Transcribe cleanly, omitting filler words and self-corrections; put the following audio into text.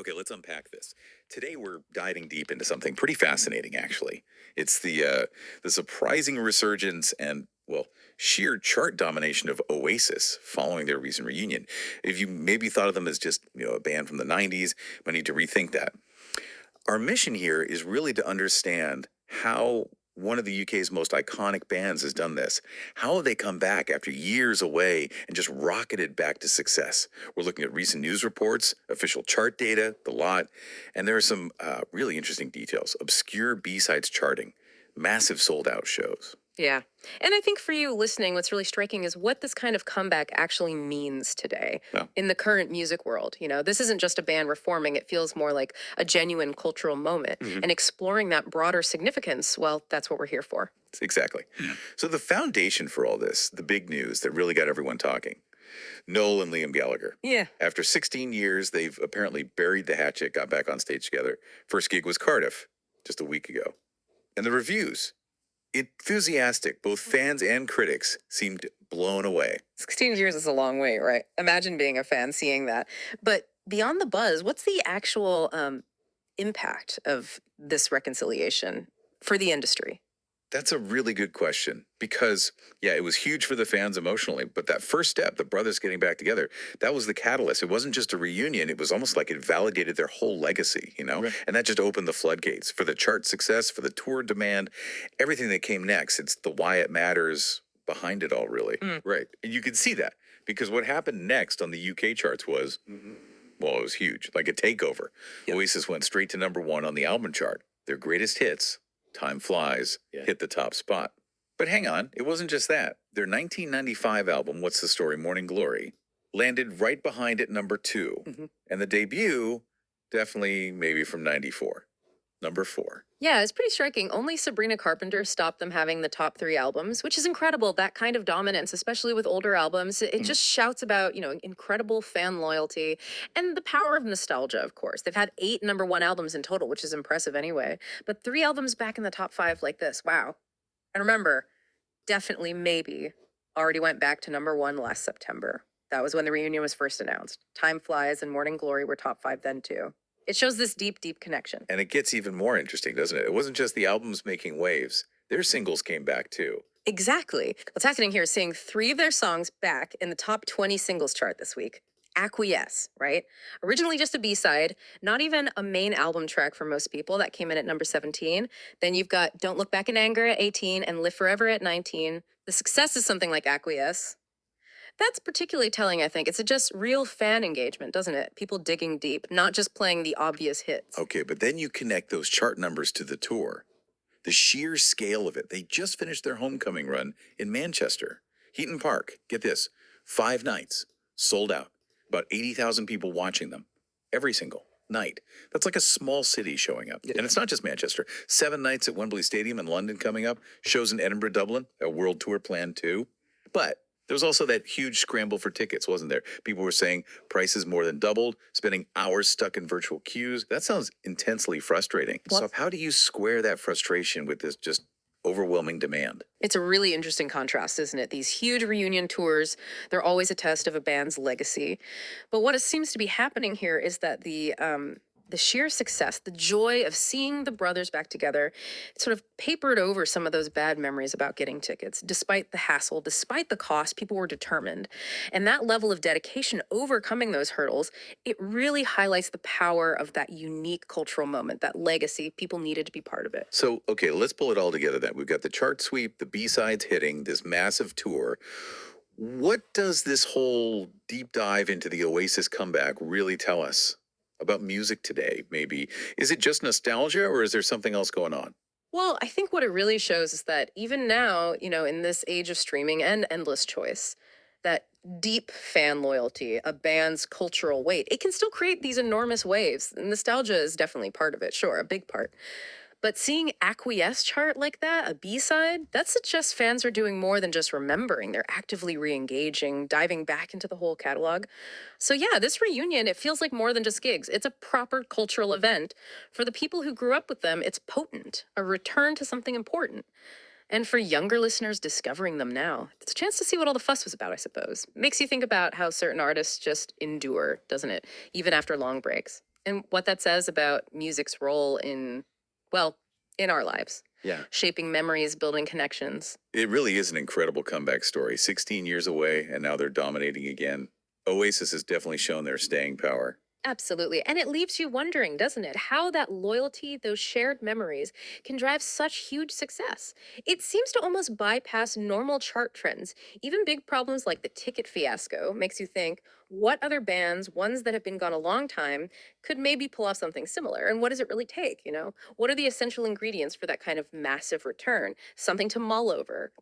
Okay, let's unpack this. Today we're diving deep into something pretty fascinating, actually. It's the surprising resurgence and sheer chart domination of Oasis following their recent reunion. If you maybe thought of them as just a band from the '90s, might need to rethink that. Our mission here is really to understand how one of the UK's most iconic bands has done this. How have they come back after years away and just rocketed back to success? We're looking at recent news reports, official chart data, the lot, and there are some really interesting details. Obscure B-sides charting, massive sold-out shows. Yeah. And I think for you listening, what's really striking is what this kind of comeback actually means today in the current music world. This isn't just a band reforming, it feels more like a genuine cultural moment. And exploring that broader significance, well, that's what we're here for. Exactly. Yeah. So the foundation for all this, the big news that really got everyone talking, Noel and Liam Gallagher. Yeah. After 16 years, they've apparently buried the hatchet, got back on stage together. First gig was Cardiff, just a week ago. And the reviews, enthusiastic. Both fans and critics seemed blown away. 16 years is a long wait, right? Imagine being a fan, seeing that. But beyond the buzz, what's the actual impact of this reconciliation for the industry? That's a really good question because, it was huge for the fans emotionally. But that first step, the brothers getting back together, that was the catalyst. It wasn't just a reunion. It was almost like it validated their whole legacy, Right. And that just opened the floodgates for the chart success, for the tour demand, everything that came next. It's the why it matters behind it all, really. Right. And you could see that because what happened next on the UK charts was, it was huge, like a takeover. Yep. Oasis went straight to #1 on the album chart. Their greatest hits, Time Flies, hit the top spot. But hang on, it wasn't just that. Their 1995 album, What's the Story, Morning Glory, landed right behind it #2. And the debut, definitely maybe from '94, #4. Yeah, it's pretty striking. Only Sabrina Carpenter stopped them having the top 3 albums, which is incredible. That kind of dominance, especially with older albums, it just shouts about, incredible fan loyalty and the power of nostalgia, of course. They've had 8 #1 albums in total, which is impressive anyway. But 3 albums back in the top 5 like this, wow. And remember, definitely, maybe, already went back to #1 last September. That was when the reunion was first announced. Time Flies and Morning Glory were top 5 then, too. It shows this deep, deep connection. And it gets even more interesting, doesn't it? It wasn't just the albums making waves. Their singles came back, too. Exactly. What's happening here is seeing 3 of their songs back in the top 20 singles chart this week. Acquiesce, right? Originally just a B-side, not even a main album track for most people. That came in at #17. Then you've got Don't Look Back in Anger at 18 and Live Forever at 19. The success is something like Acquiesce. That's particularly telling, I think. It's just real fan engagement, doesn't it? People digging deep, not just playing the obvious hits. Okay, but then you connect those chart numbers to the tour. The sheer scale of it. They just finished their homecoming run in Manchester. Heaton Park, get this, 5 nights, sold out. About 80,000 people watching them every single night. That's like a small city showing up. And it's not just Manchester. 7 nights at Wembley Stadium in London coming up. Shows in Edinburgh, Dublin, a world tour planned too. But there was also that huge scramble for tickets, wasn't there? People were saying prices more than doubled, spending hours stuck in virtual queues. That sounds intensely frustrating. So how do you square that frustration with this just overwhelming demand? It's a really interesting contrast, isn't it? These huge reunion tours, they're always a test of a band's legacy. But what it seems to be happening here is that the sheer success, the joy of seeing the brothers back together, sort of papered over some of those bad memories about getting tickets. Despite the hassle, despite the cost, people were determined. And that level of dedication, overcoming those hurdles, it really highlights the power of that unique cultural moment, that legacy. People needed to be part of it. So, okay, let's pull it all together then. We've got the chart sweep, the B-sides hitting, this massive tour. What does this whole deep dive into the Oasis comeback really tell us about music today, maybe? Is it just nostalgia or is there something else going on? Well, I think what it really shows is that even now, in this age of streaming and endless choice, that deep fan loyalty, a band's cultural weight, it can still create these enormous waves. Nostalgia is definitely part of it, sure, a big part. But seeing Acquiesce chart like that, a B-side, that suggests fans are doing more than just remembering. They're actively re-engaging, diving back into the whole catalog. So yeah, this reunion, it feels like more than just gigs. It's a proper cultural event. For the people who grew up with them, it's potent, a return to something important. And for younger listeners discovering them now, it's a chance to see what all the fuss was about, I suppose. Makes you think about how certain artists just endure, doesn't it? Even after long breaks. And what that says about music's role in, well, in our lives, Yeah. shaping memories, building connections. It really is an incredible comeback story. 16 years away, and now they're dominating again. Oasis has definitely shown their staying power. Absolutely. And it leaves you wondering, doesn't it, how that loyalty, those shared memories, can drive such huge success. It seems to almost bypass normal chart trends. Even big problems like the ticket fiasco makes you think, what other bands, ones that have been gone a long time, could maybe pull off something similar? And what does it really take? What are the essential ingredients for that kind of massive return? Something to mull over.